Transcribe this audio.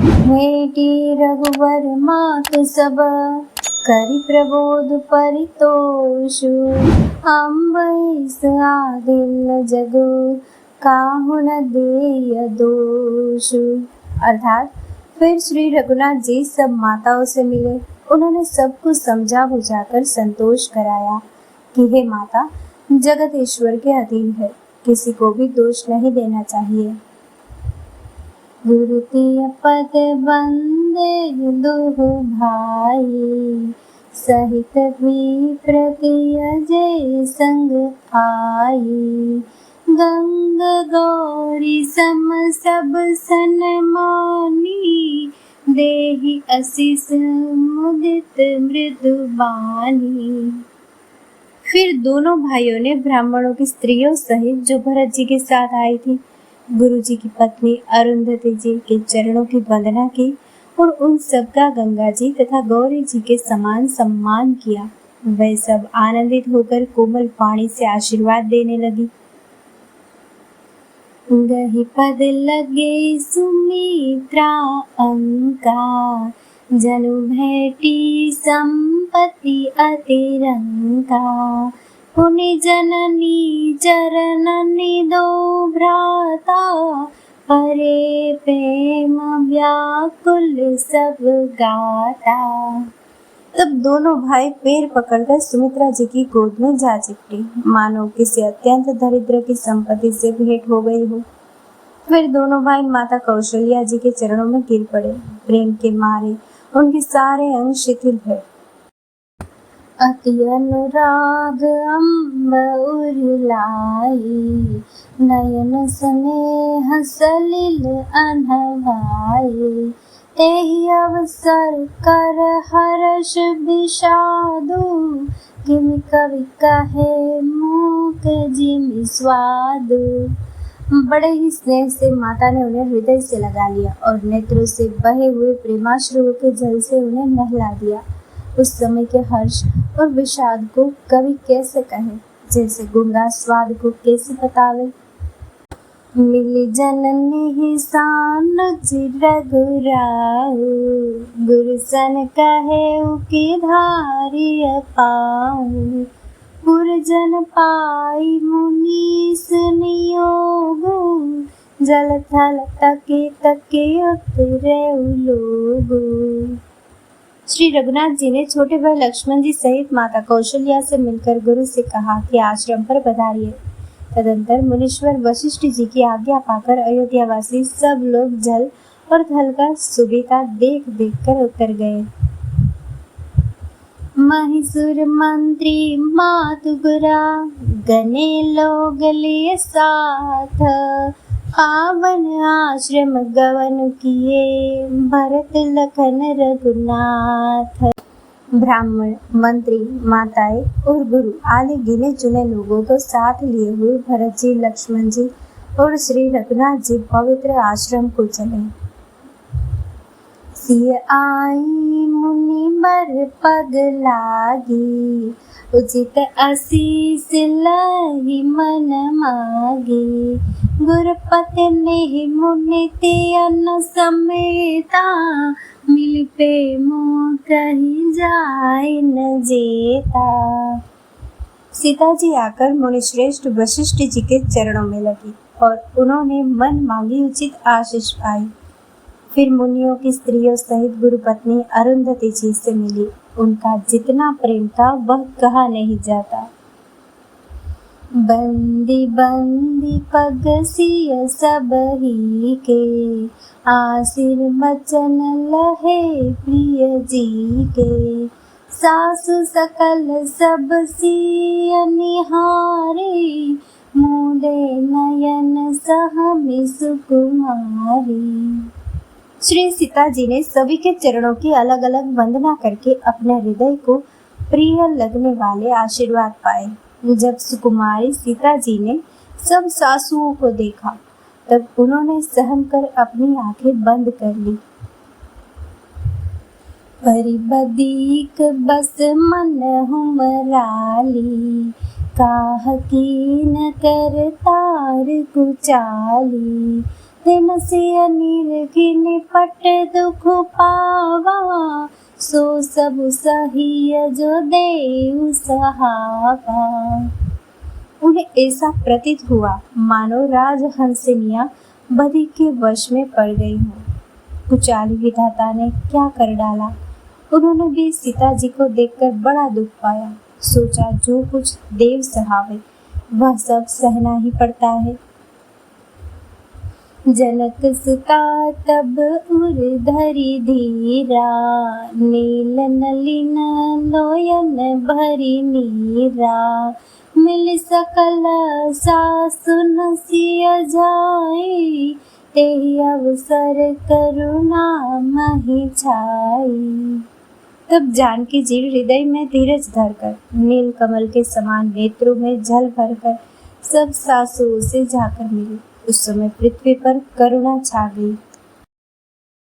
भेटी रघुवर मातु सब, करि प्रबोध परितोषु। अम्बरीष आदिल जगु, काहु न देय दोषु। अर्थात फिर श्री रघुनाथ जी सब माताओं से मिले। उन्होंने सब कुछ समझा बुझाकर संतोष कराया कि हे माता, जगत ईश्वर के अधीन है, किसी को भी दोष नहीं देना चाहिए। गुरु तिय पद बंदे दुहु भाई, सहित भी प्रतिय जय संग आई। गंग गौरी सम सब सनमानी, देहि असीस मुदित मृदु बानी। फिर दोनों भाइयों ने ब्राह्मणों की स्त्रियों सहित जो भरत जी के साथ आई थी, गुरु जी की पत्नी अरुंधति जी के चरणों की वंदना की और उन सबका गंगा जी तथा गौरी जी के समान सम्मान किया। वे सब आनंदित होकर कोमल वाणी से आशीर्वाद देने लगी। गहि पद लगे सुमित्रा अंका, जनु भेटी संपत्ति अतिरंका। पुनि जननी चरणनि दो भ्राता, परे प्रेम व्याकुल सब गाता। तब दोनों भाई पैर पकड़कर सुमित्रा जी की गोद में जा चिपटे, मानो किसी अत्यंत दरिद्र की संपत्ति से भेंट हो गई हो। फिर दोनों भाई माता कौशल्या जी के चरणों में गिर पड़े। प्रेम के मारे उनके सारे अंग शिथिल है। अति अनुराग अम्ब उर्लाई, नयन स्नेह सलिल अनभाई। तेहि अवसर कर हर्ष विषादु, किमि कवि कहे मूक जिमि स्वादु। बड़े ही स्नेह से माता ने उन्हें हृदय से लगा लिया और नेत्रों से बहे हुए प्रेमाश्रुओं के जल से उन्हें नहला दिया। उस समय के हर्ष और विषाद को कवि कैसे कहे, जैसे गूंगा स्वाद को कैसे बतावे। मिली जननी सानुज रघुराऊ, गुरु सन कहे कि धारिय पाऊँ। पुरजन पाई मुनीस नियोगु, जल थल तके तके उतरे लोगु। श्री रघुनाथ जी ने छोटे भाई लक्ष्मण जी सहित माता कौशल्या से मिलकर गुरु से कहा कि आश्रम पर पधारिए। तदंतर मुनीश्वर वशिष्ठ जी की आज्ञा पाकर अयोध्यावासी सब लोग जल और थल का सुविधा देख देख कर उतर गए। महिषुर मंत्री मातुगुरा, गने लोग लिए साथ। पावन आश्रम गवन किए, भरत लखन रघुनाथ। ब्राह्मण, मंत्री, माताएं और गुरु आदि गिने चुने लोगों को साथ लिए हुए भरत जी, लक्ष्मण जी और श्री रघुनाथ जी पवित्र आश्रम को चले। सिय आई मुनि बर पग लागी, उचित आशीष लहि मन मागी। गुरुपति ने मुनि ते अन्न समेता, मिल प्रेमो कहीं जाय न जेता। सीता जी आकर मुनिश्रेष्ठ वशिष्ठ जी के चरणों में लगी और उन्होंने मन मांगी उचित आशीष पाई। फिर मुनियों की स्त्रियों सहित गुरुपत्नी अरुंधति जी से मिली। उनका जितना प्रेम था वह कहा नहीं जाता। बंदी बंदी पग सिय सब ही के, आशीर बचन लहे प्रिय जी के। सासु सकल सब सिय निहारे, मुदे नयन सहमि सुकुमारी। श्री सीता जी ने सभी के चरणों की अलग अलग वंदना करके अपने हृदय को प्रिय लगने वाले आशीर्वाद पाए। जब सुकुमारी सीता जी ने सब सासुओं को देखा, तब उन्होंने सहम कर अपनी आंखें बंद कर ली। परिबदीक बस मन हुमराली, काह कीन कर तार कुचाली। दिन सिय नीर की निपट दुख पावा, सो सब सहिय जो देउ सहावा। उन्हें ऐसा प्रतीत हुआ मानो राजहंसिनियां बदि के वश में पड़ गई हूँ। कुचाली विधाता ने क्या कर डाला। उन्होंने भी सीता जी को देखकर बड़ा दुख पाया। सोचा जो कुछ देव सहावे वह सब सहना ही पड़ता है। जनक सुता तब उर धरि धीरा, नील नलिन लोयन भरि नीरा। मिल सकल सासुन सिय जाई, तेहि अवसर करुणा महि छाई। तब जानकी जी हृदय में धीरज धरकर, नील कमल के समान नेत्रों में जल भरकर सब सासुओं से जाकर मिली। उस समय पृथ्वी पर करुणा छा गई।